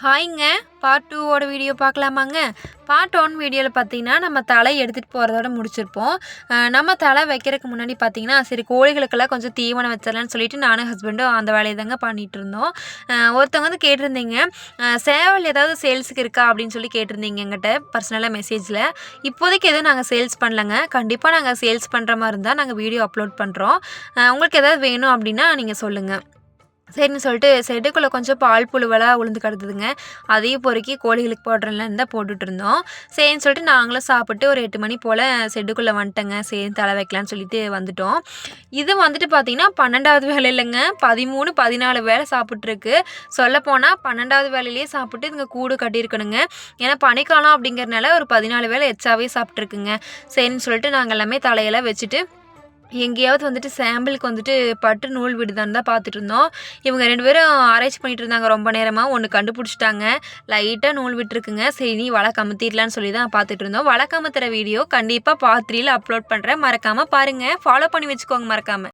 ஹாய்ங்க. Part 2வோட video பார்க்கலாமாங்க? Part 1 வீடியோவில் பார்த்தீங்கன்னா, நம்ம தலை எடுத்துகிட்டு போகிறதோட முடிச்சிருப்போம். நம்ம தலை வைக்கிறதுக்கு முன்னாடி பார்த்தீங்கன்னா, சரி கோழிகளுக்கெல்லாம் கொஞ்சம் தீவனம் வச்சிடலான்னு சொல்லிட்டு நானும் ஹஸ்பண்டும் அந்த வேலையை தாங்க பண்ணிகிட்டு இருந்தோம். ஒருத்தவங்க வந்து கேட்டிருந்தீங்க, சேவல் ஏதாவது சேல்ஸுக்கு இருக்கா அப்படின்னு சொல்லி கேட்டிருந்தீங்க எங்கிட்ட பர்சனலாக மெசேஜில். இப்போதைக்கு எதுவும் நாங்கள் சேல்ஸ் பண்ணலங்க. கண்டிப்பாக நாங்கள் சேல்ஸ் பண்ணுற மாதிரி இருந்தால் நாங்கள் வீடியோ அப்லோட் பண்ணுறோம். உங்களுக்கு ஏதாவது வேணும் அப்படின்னா நீங்கள் சொல்லுங்கள். சரின்னு சொல்லிட்டு செட்டுக்குள்ளே கொஞ்சம் பால் புழுவெல்லாம் உளுந்து கிடந்ததுங்க. அதையும் பொறுக்கி கோழிகளுக்கு போடுறேன்ல தான் போட்டுட்ருந்தோம். சரின்னு சொல்லிட்டு நாங்களும் சாப்பிட்டு ஒரு 8 மணி போல் செட்டுக்குள்ளே வந்துட்டேங்க. சரி தலை வைக்கலான்னு சொல்லிட்டு வந்துட்டோம். இது வந்துட்டு பார்த்திங்கன்னா 12வது வேலை இல்லைங்க, 13, 14 வேலை சாப்பிட்ருக்கு. சொல்லப்போனால் 12வது வேலையிலேயே சாப்பிட்டு இதுங்க கூடு கட்டியிருக்கணுங்க. ஏன்னா பனிக்காலம் அப்படிங்கிறனால ஒரு 14 வேலை எச்சாவே சாப்பிட்ருக்குங்க. சரின்னு சொல்லிட்டு நாங்கள் எல்லாமே தலையெல்லாம் வச்சுட்டு எங்கேயாவது வந்துட்டு சாம்பிளுக்கு வந்துட்டு பட்டு நூல் விடுதான்னு தான் பார்த்துட்டு இருந்தோம். இவங்க 2 பேரும் ஆராய்ச்சி பண்ணிட்டு இருந்தாங்க ரொம்ப நேரமாக. ஒன்று கண்டுபிடிச்சிட்டாங்க. லைட்டாக நூல் விட்டுருக்குங்க. சரி நீ வலை கமுத்திடலான்னு சொல்லி தான் பார்த்துட்டு இருந்தோம். வலை கமுத்துற வீடியோ கண்டிப்பாக பார்ட் 3ல அப்லோட் பண்ணுறேன். மறக்காமல் பாருங்கள். ஃபாலோ பண்ணி வச்சுக்கோங்க மறக்காமல்.